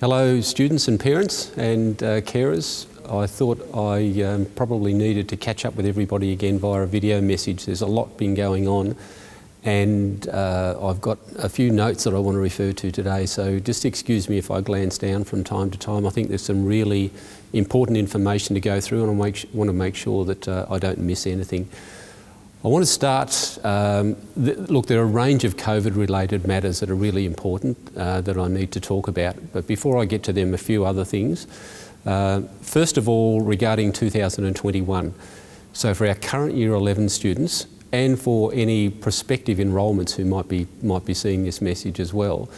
Hello students and parents and carers. I thought I probably needed to catch up with everybody again via a video message. There's a lot been going on and I've got a few notes that I want to refer to today, so just excuse me if I glance down from time to time. I think there's some really important information to go through and I want to make sure that I don't miss anything. I want to start, look, there are a range of COVID-related matters that are really important that I need to talk about, but before I get to them, a few other things. First of all, regarding 2021. So for our current Year 11 students and for any prospective enrolments who might be seeing this message as well,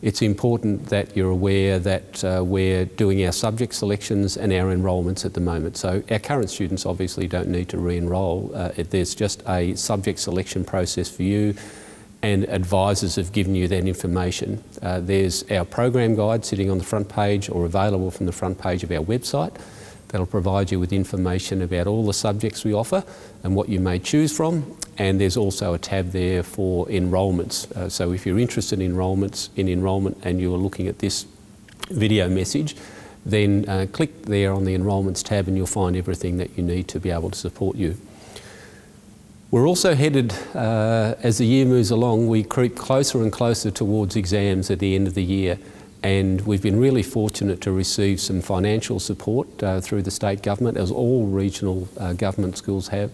it's important that you're aware that we're doing our subject selections and our enrolments at the moment. So our current students obviously don't need to re-enroll. There's just a subject selection process for you, and advisors have given you that information. There's our program guide sitting on the front page or available from the front page of our website. That'll provide you with information about all the subjects we offer and what you may choose from. And there's also a tab there for enrolments. So if you're interested in enrolment and you're looking at this video message, then click there on the enrolments tab and you'll find everything that you need to be able to support you. We're also headed, as the year moves along, we creep closer and closer towards exams at the end of the year. And we've been really fortunate to receive some financial support through the state government, as all regional government schools have,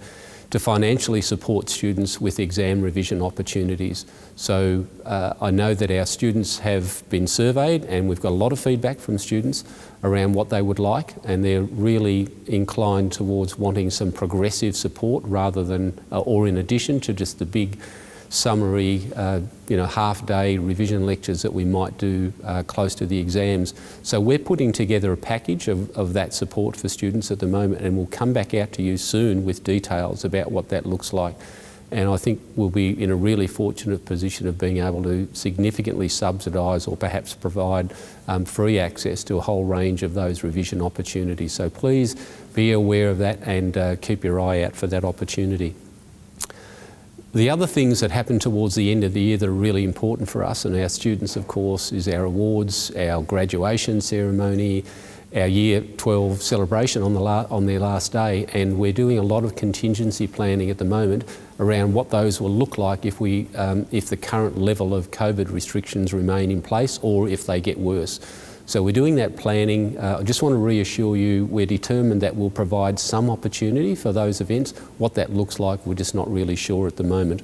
to financially support students with exam revision opportunities. So I know that our students have been surveyed and we've got a lot of feedback from students around what they would like, and they're really inclined towards wanting some progressive support rather than, or in addition to just the big summary, half-day revision lectures that we might do close to the exams. So we're putting together a package of that support for students at the moment, and we'll come back out to you soon with details about what that looks like. And I think we'll be in a really fortunate position of being able to significantly subsidise or perhaps provide free access to a whole range of those revision opportunities. So please be aware of that and keep your eye out for that opportunity. The other things that happen towards the end of the year that are really important for us and our students, of course, is our awards, our graduation ceremony, our Year 12 celebration on their last day, and we're doing a lot of contingency planning at the moment around what those will look like if the current level of COVID restrictions remain in place or if they get worse. So we're doing that planning. I just want to reassure you we're determined that we'll provide some opportunity for those events. What that looks like, we're just not really sure at the moment.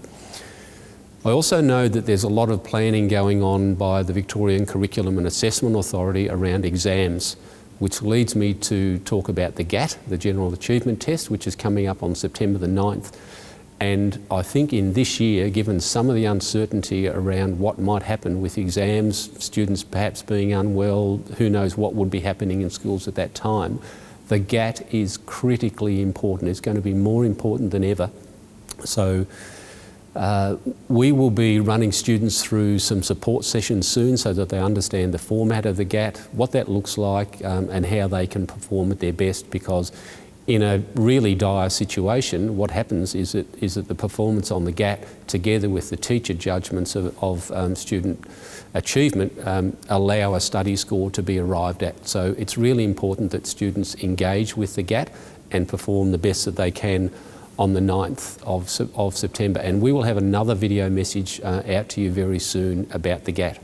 I also know that there's a lot of planning going on by the Victorian Curriculum and Assessment Authority around exams, which leads me to talk about the GAT, the General Achievement Test, which is coming up on September the 9th. And I think in this year, given some of the uncertainty around what might happen with exams, students perhaps being unwell, who knows what would be happening in schools at that time, the GAT is critically important. It's going to be more important than ever. So we will be running students through some support sessions soon so that they understand the format of the GAT, what that looks like, and how they can perform at their best, because in a really dire situation, what happens is that the performance on the GAT, together with the teacher judgments of student achievement, allow a study score to be arrived at. So it's really important that students engage with the GAT and perform the best that they can on the 9th of September. And we will have another video message out to you very soon about the GAT.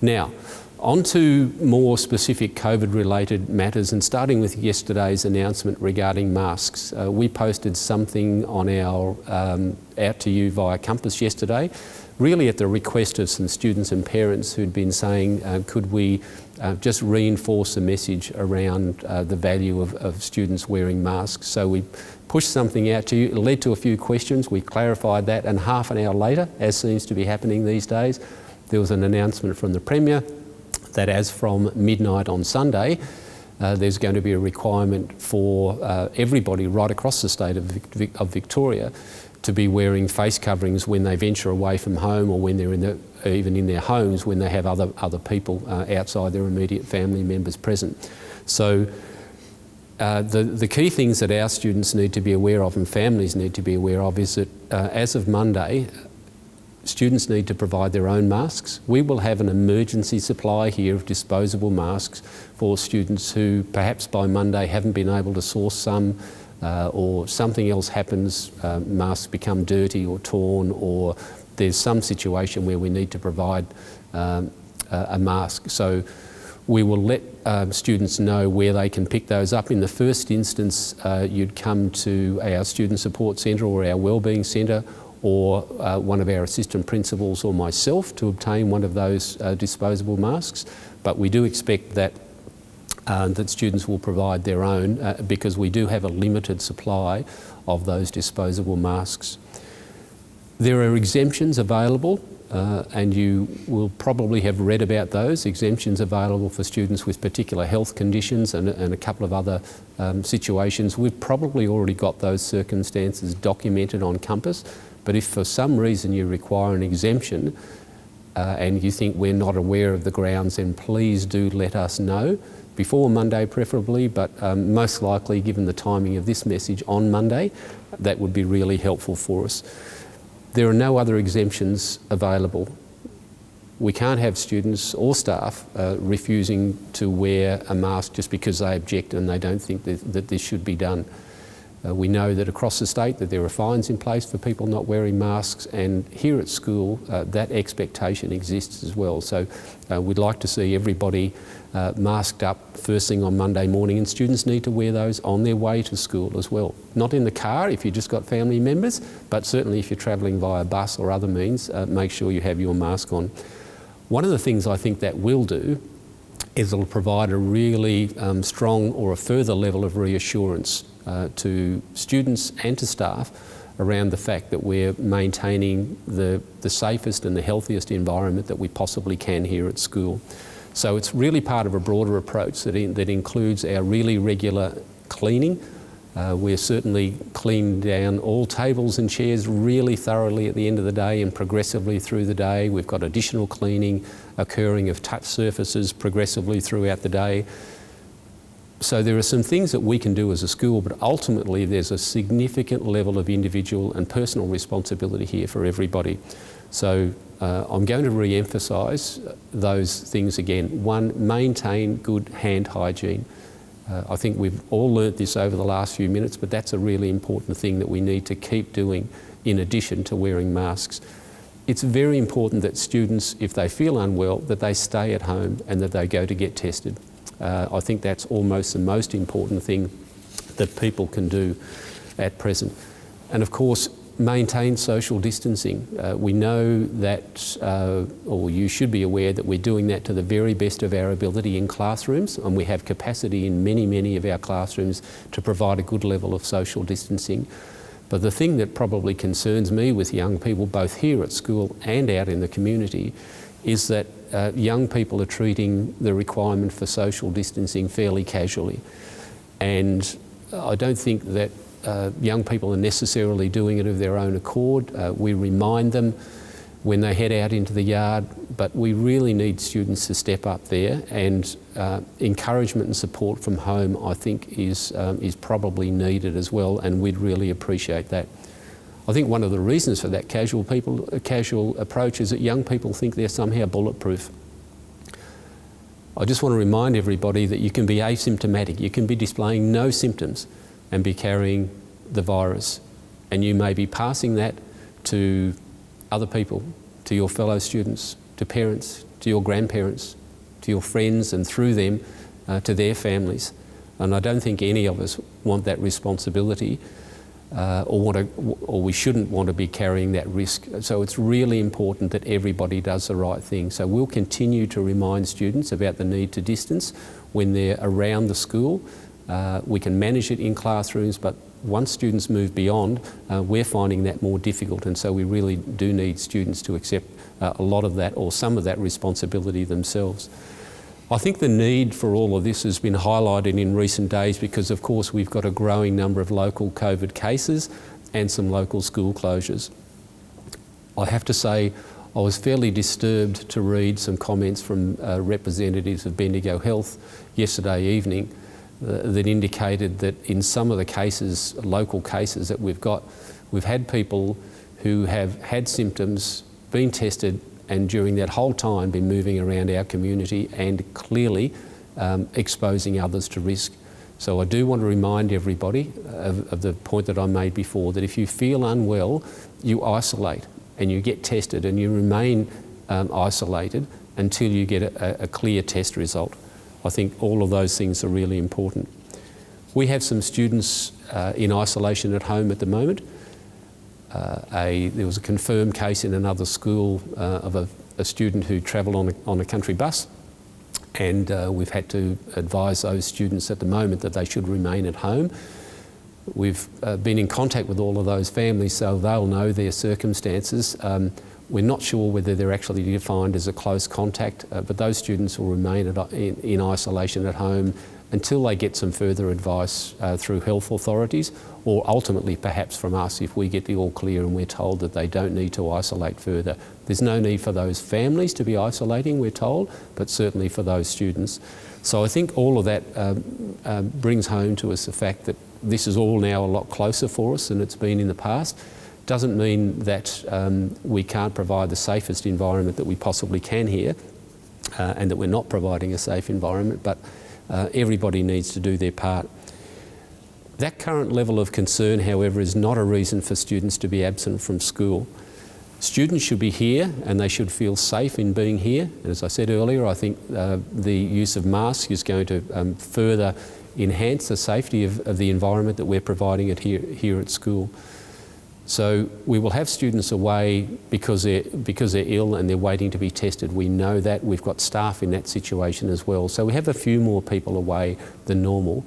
Now, on to more specific COVID-related matters, and starting with yesterday's announcement regarding masks. We posted something on our out to you via Compass yesterday, really at the request of some students and parents who'd been saying, could we just reinforce the message around the value of students wearing masks. So we pushed something out to you. It led to a few questions. We clarified that, and half an hour later, as seems to be happening these days, there was an announcement from the Premier that as from midnight on Sunday, there's going to be a requirement for everybody right across the state of Victoria to be wearing face coverings when they venture away from home, or when they're even in their homes when they have other people outside their immediate family members present. So the key things that our students need to be aware of and families need to be aware of is that as of Monday, students need to provide their own masks. We will have an emergency supply here of disposable masks for students who perhaps by Monday haven't been able to source some, or something else happens, masks become dirty or torn, or there's some situation where we need to provide a mask. So we will let students know where they can pick those up. In the first instance, you'd come to our Student Support Centre or our Wellbeing Centre, or one of our assistant principals or myself to obtain one of those disposable masks. But we do expect that that students will provide their own because we do have a limited supply of those disposable masks. There are exemptions available, and you will probably have read about those exemptions available for students with particular health conditions and a couple of other situations. We've probably already got those circumstances documented on Compass, but if for some reason you require an exemption and you think we're not aware of the grounds, then please do let us know. Before Monday preferably, but most likely, given the timing of this message, on Monday, that would be really helpful for us. There are no other exemptions available. We can't have students or staff refusing to wear a mask just because they object and they don't think that this should be done. We know that across the state that there are fines in place for people not wearing masks, and here at school that expectation exists as well. So we'd like to see everybody masked up first thing on Monday morning, and students need to wear those on their way to school as well. Not in the car if you've just got family members, but certainly if you're travelling via bus or other means, make sure you have your mask on. One of the things I think that will do is it'll provide a really strong or a further level of reassurance to students and to staff around the fact that we're maintaining the safest and the healthiest environment that we possibly can here at school. So it's really part of a broader approach that includes our really regular cleaning. We're certainly cleaning down all tables and chairs really thoroughly at the end of the day and progressively through the day. We've got additional cleaning occurring of touch surfaces progressively throughout the day. So there are some things that we can do as a school, but ultimately there's a significant level of individual and personal responsibility here for everybody. So I'm going to re-emphasise those things again. One, maintain good hand hygiene. I think we've all learnt this over the last few minutes, but that's a really important thing that we need to keep doing in addition to wearing masks. It's very important that students, if they feel unwell, that they stay at home and that they go to get tested. I think that's almost the most important thing that people can do at present. And of course, maintain social distancing. We know that, or you should be aware that we're doing that to the very best of our ability in classrooms, and we have capacity in many of our classrooms to provide a good level of social distancing. But the thing that probably concerns me with young people, both here at school and out in the community, is that young people are treating the requirement for social distancing fairly casually. And I don't think that young people are necessarily doing it of their own accord. We remind them when they head out into the yard, but we really need students to step up there, and encouragement and support from home, I think, is probably needed as well, and we'd really appreciate that. I think one of the reasons for that casual approach is that young people think they're somehow bulletproof. I just want to remind everybody that you can be asymptomatic, you can be displaying no symptoms and be carrying the virus, and you may be passing that to other people, to your fellow students, to parents, to your grandparents, to your friends, and through them to their families. And I don't think any of us want that responsibility, or we shouldn't want to be carrying that risk. So it's really important that everybody does the right thing. So we'll continue to remind students about the need to distance when they're around the school. We can manage it in classrooms, but once students move beyond, we're finding that more difficult, and so we really do need students to accept a lot of that or some of that responsibility themselves. I think the need for all of this has been highlighted in recent days because, of course, we've got a growing number of local COVID cases and some local school closures. I have to say I was fairly disturbed to read some comments from representatives of Bendigo Health yesterday evening that indicated that in some of the cases, local cases that we've got, we've had people who have had symptoms been tested and during that whole time been moving around our community and clearly exposing others to risk. So I do want to remind everybody of the point that I made before, that if you feel unwell, you isolate and you get tested and you remain isolated until you get a clear test result. I think all of those things are really important. We have some students in isolation at home at the moment. There was a confirmed case in another school of a student who travelled on a country bus, and we've had to advise those students at the moment that they should remain at home. We've been in contact with all of those families, so they'll know their circumstances. We're not sure whether they're actually defined as a close contact, but those students will remain in isolation at home until they get some further advice through health authorities, or ultimately perhaps from us if we get the all clear and we're told that they don't need to isolate further. There's no need for those families to be isolating, we're told, but certainly for those students. So I think all of that brings home to us the fact that this is all now a lot closer for us than it's been in the past. Doesn't mean that we can't provide the safest environment that we possibly can here, and that we're not providing a safe environment, but everybody needs to do their part. That current level of concern, however, is not a reason for students to be absent from school. Students should be here and they should feel safe in being here. And as I said earlier, I think the use of masks is going to further enhance the safety of the environment that we're providing here at school. So we will have students away because they're ill and they're waiting to be tested. We know that. We've got staff in that situation as well. So we have a few more people away than normal,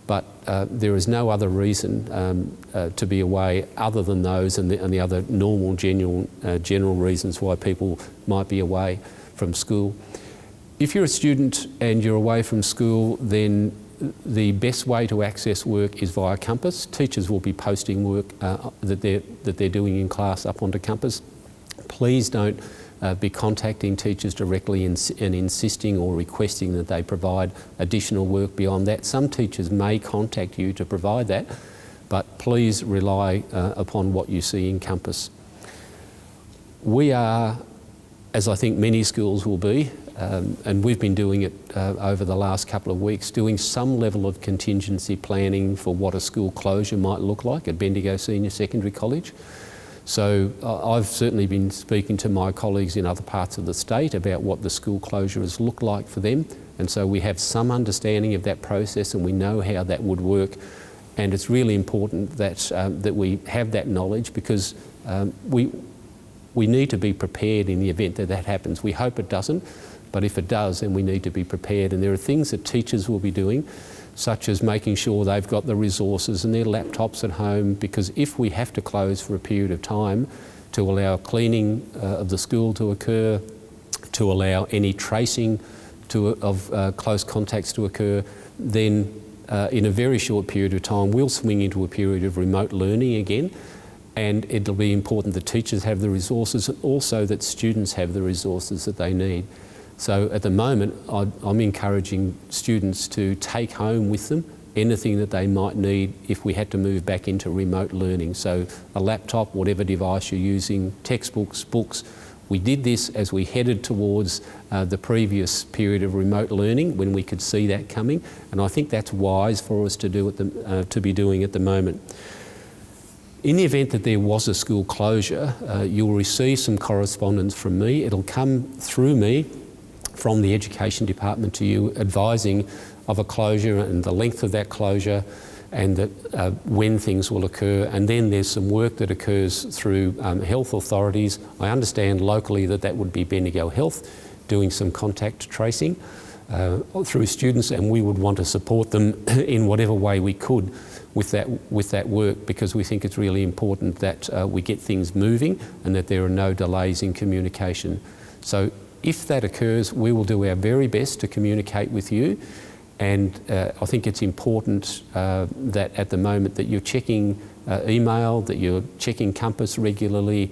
but there is no other reason to be away other than those and the other normal general reasons why people might be away from school. If you're a student and you're away from school, then the best way to access work is via Campus. Teachers will be posting work that they're doing in class up onto Campus. Please don't be contacting teachers directly and insisting or requesting that they provide additional work beyond that. Some teachers may contact you to provide that, but please rely upon what you see in Campus. We are, as I think many schools will be, and we've been doing it over the last couple of weeks, doing some level of contingency planning for what a school closure might look like at Bendigo Senior Secondary College. So I've certainly been speaking to my colleagues in other parts of the state about what the school closures look like for them, and so we have some understanding of that process and we know how that would work. And it's really important that that we have that knowledge, because we need to be prepared in the event that that happens. We hope it doesn't, but if it does, then we need to be prepared. And there are things that teachers will be doing, such as making sure they've got the resources and their laptops at home, because if we have to close for a period of time to allow cleaning of the school to occur, to allow any tracing of close contacts to occur, then in a very short period of time we'll swing into a period of remote learning again. And it'll be important that teachers have the resources and also that students have the resources that they need. So at the moment, I'm encouraging students to take home with them anything that they might need if we had to move back into remote learning. So a laptop, whatever device you're using, textbooks, books. We did this as we headed towards the previous period of remote learning when we could see that coming. And I think that's wise for us to do to be doing at the moment. In the event that there was a school closure, you'll receive some correspondence from me. It'll come through me from the Education Department to you, advising of a closure and the length of that closure and that when things will occur. And then there's some work that occurs through health authorities. I understand locally that would be Bendigo Health doing some contact tracing through students, and we would want to support them in whatever way we could with that work, because we think it's really important that we get things moving and that there are no delays in communication. So if that occurs, we will do our very best to communicate with you. And I think it's important that at the moment that you're checking email, that you're checking Campus regularly,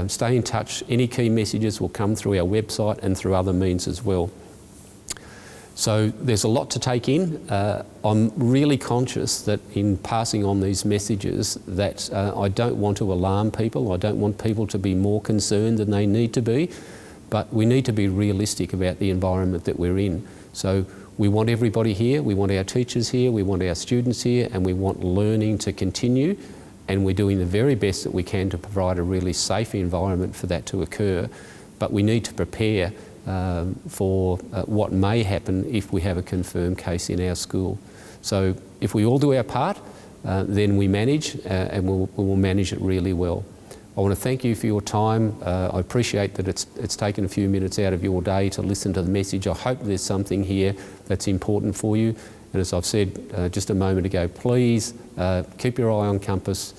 stay in touch. Any key messages will come through our website and through other means as well. So there's a lot to take in. I'm really conscious that in passing on these messages that I don't want to alarm people. I don't want people to be more concerned than they need to be, but we need to be realistic about the environment that we're in. So we want everybody here, we want our teachers here, we want our students here, and we want learning to continue, and we're doing the very best that we can to provide a really safe environment for that to occur. But we need to prepare for what may happen if we have a confirmed case in our school. So if we all do our part, then we manage and we'll manage it really well. I want to thank you for your time. I appreciate that it's taken a few minutes out of your day to listen to the message. I hope there's something here that's important for you. And as I've said just a moment ago, please keep your eye on Compass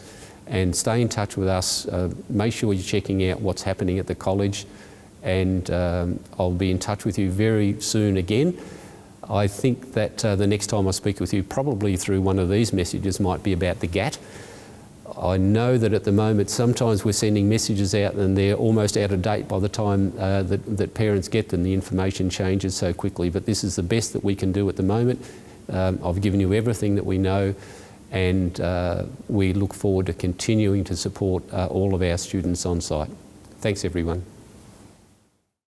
and stay in touch with us. Make sure you're checking out what's happening at the college, and I'll be in touch with you very soon again. I think that the next time I speak with you, probably through one of these messages, might be about the GAT. I know that at the moment sometimes we're sending messages out and they're almost out of date by the time that parents get them. The information changes so quickly, but this is the best that we can do at the moment. I've given you everything that we know, and we look forward to continuing to support all of our students on site. Thanks everyone.